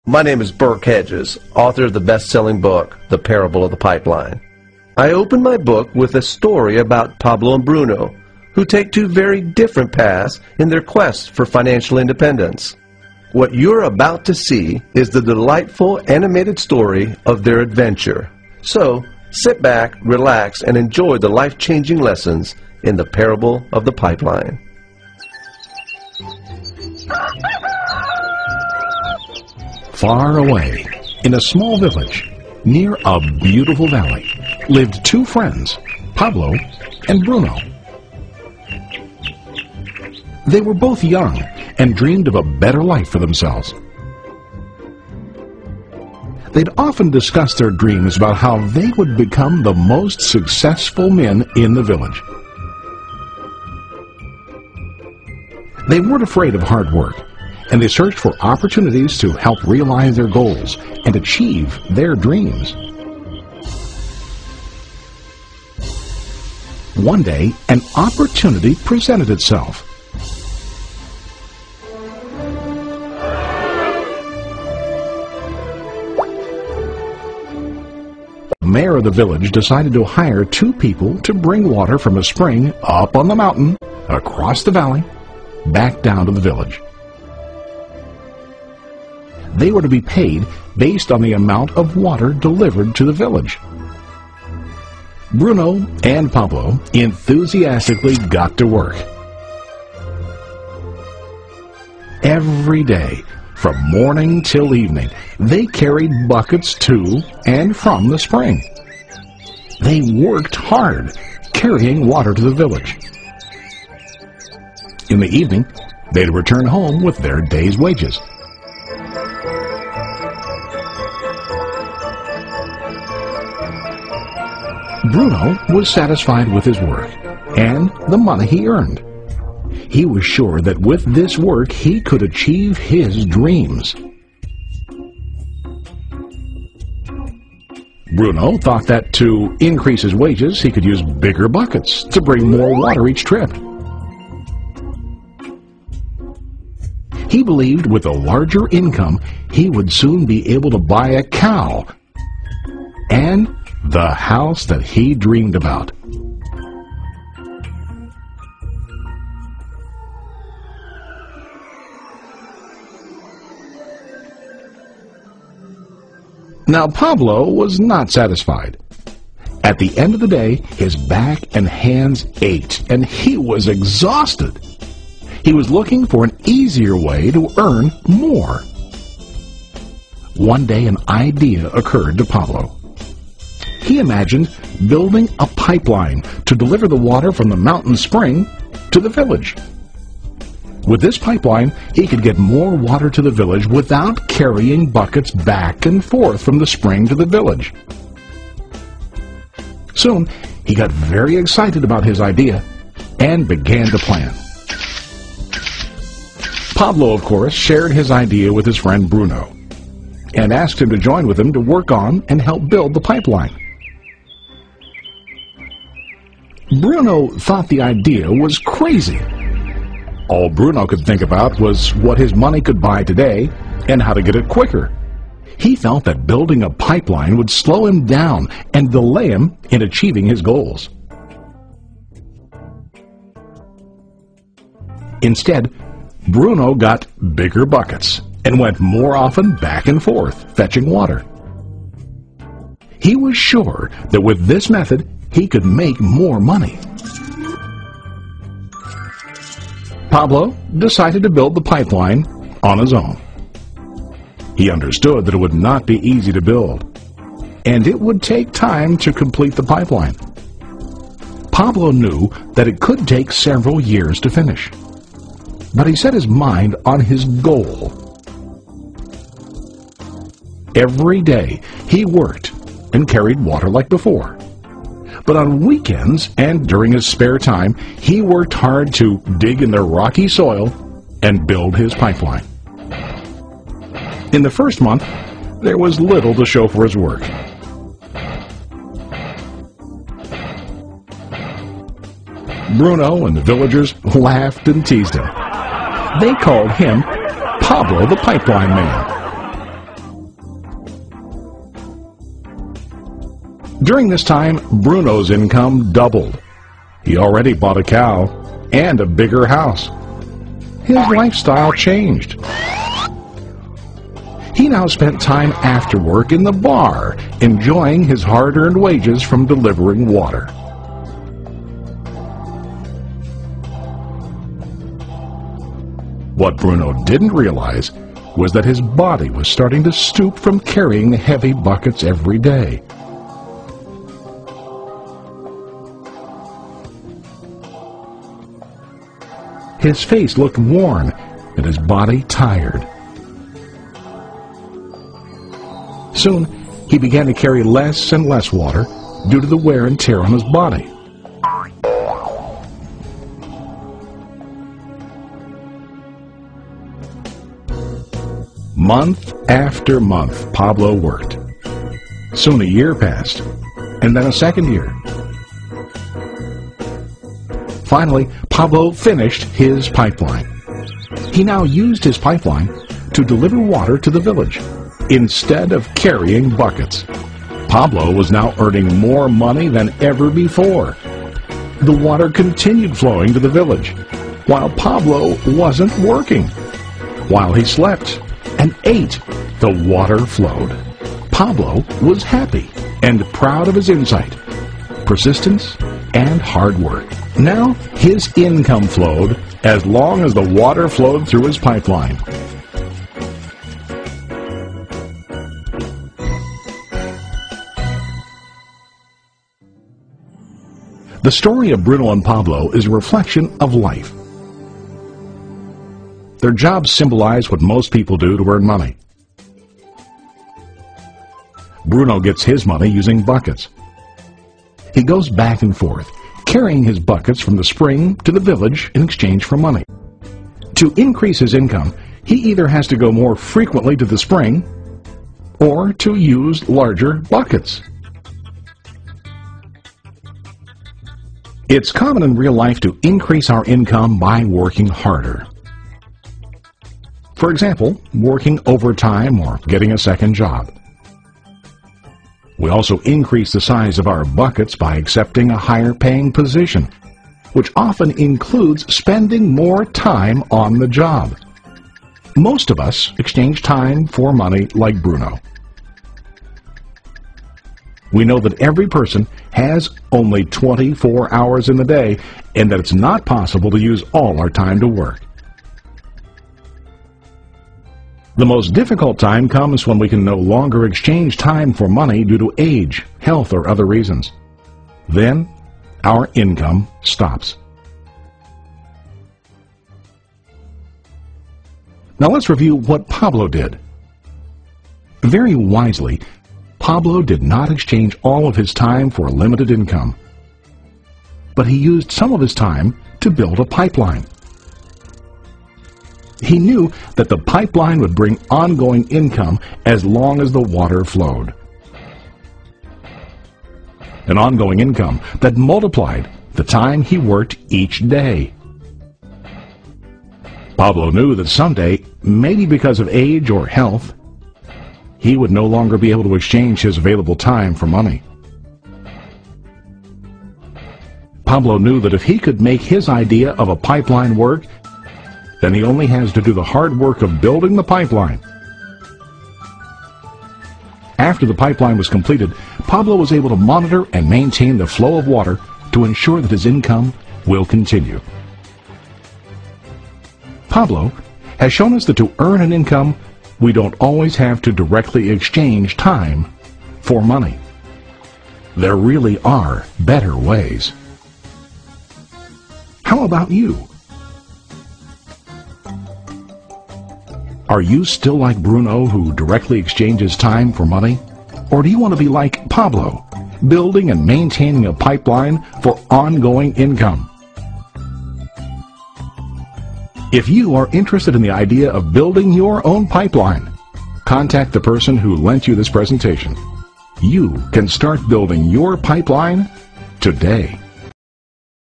My name is Burke Hedges, author of the best-selling book, The Parable of the Pipeline. I open my book with a story about Pablo and Bruno, who take two very different paths in their quest for financial independence. What you're about to see is the delightful animated story of their adventure. So, sit back, relax, and enjoy the life-changing lessons in The Parable of the Pipeline. Far away, in a small village, near a beautiful valley, lived two friends, Pablo and Bruno. They were both young and dreamed of a better life for themselves. They'd often discuss their dreams about how they would become the most successful men in the village. They weren't afraid of hard work, and they searched for opportunities to help realize their goals and achieve their dreams. One day, an opportunity presented itself. The mayor of the village decided to hire two people to bring water from a spring up on the mountain, across the valley, back down to the village. They were to be paid based on the amount of water delivered to the village. Bruno and Pablo enthusiastically got to work. Every day, from morning till evening, they carried buckets to and from the spring. They worked hard, carrying water to the village. In the evening, they'd return home with their day's wages. Bruno was satisfied with his work and the money he earned. He was sure that with this work he could achieve his dreams. Bruno thought that to increase his wages he could use bigger buckets to bring more water each trip. He believed with a larger income he would soon be able to buy a cow and the house that he dreamed about. Now Pablo was not satisfied. At the end of the day, his back and hands ached, and he was exhausted. He was looking for an easier way to earn more. One day an idea occurred to Pablo. He imagined building a pipeline to deliver the water from the mountain spring to the village. With this pipeline, he could get more water to the village without carrying buckets back and forth from the spring to the village. Soon, he got very excited about his idea and began to plan. Pablo, of course, shared his idea with his friend Bruno and asked him to join with him to work on and help build the pipeline. Bruno thought the idea was crazy. All Bruno could think about was what his money could buy today and how to get it quicker. He felt that building a pipeline would slow him down and delay him in achieving his goals. Instead, Bruno got bigger buckets and went more often back and forth, fetching water. He was sure that with this method, he could make more money. Pablo decided to build the pipeline on his own. He understood that it would not be easy to build, and it would take time to complete the pipeline. Pablo knew that it could take several years to finish, but he set his mind on his goal. Every day he worked and carried water like before. But on weekends and during his spare time, he worked hard to dig in the rocky soil and build his pipeline. In the first month, there was little to show for his work. Bruno and the villagers laughed and teased him. They called him Pablo the Pipeline Man. During this time, Bruno's income doubled. He already bought a cow and a bigger house. His lifestyle changed. He now spent time after work in the bar, enjoying his hard-earned wages from delivering water. What Bruno didn't realize was that his body was starting to stoop from carrying heavy buckets every day. His face looked worn and his body tired. Soon, he began to carry less and less water due to the wear and tear on his body. Month after month, Pablo worked. Soon a year passed, and then a second year. Finally, Pablo finished his pipeline. He now used his pipeline to deliver water to the village instead of carrying buckets. Pablo was now earning more money than ever before. The water continued flowing to the village, while Pablo wasn't working. While he slept and ate, the water flowed. Pablo was happy and proud of his insight, persistence, and hard work. Now his income flowed as long as the water flowed through his pipeline. The story of Bruno and Pablo is a reflection of life. Their jobs symbolize what most people do to earn money. Bruno gets his money using buckets. He goes back and forth, carrying his buckets from the spring to the village in exchange for money. To increase his income, he either has to go more frequently to the spring or to use larger buckets. It's common in real life to increase our income by working harder. For example, working overtime or getting a second job. We also increase the size of our buckets by accepting a higher paying position, which often includes spending more time on the job. Most of us exchange time for money like Bruno. We know that every person has only 24 hours in the day and that it's not possible to use all our time to work. The most difficult time comes when we can no longer exchange time for money due to age, health, or other reasons. Then, our income stops. Now let's review what Pablo did. Very wisely, Pablo did not exchange all of his time for a limited income, but he used some of his time to build a pipeline. He knew that the pipeline would bring ongoing income as long as the water flowed. An ongoing income that multiplied the time he worked each day. Pablo knew that someday, maybe because of age or health, he would no longer be able to exchange his available time for money. Pablo knew that if he could make his idea of a pipeline work, then he only has to do the hard work of building the pipeline. After the pipeline was completed, Pablo was able to monitor and maintain the flow of water to ensure that his income will continue. Pablo has shown us that to earn an income, we don't always have to directly exchange time for money. There really are better ways. How about you? Are you still like Bruno, who directly exchanges time for money? Or do you want to be like Pablo, building and maintaining a pipeline for ongoing income? If you are interested in the idea of building your own pipeline, contact the person who lent you this presentation. You can start building your pipeline today.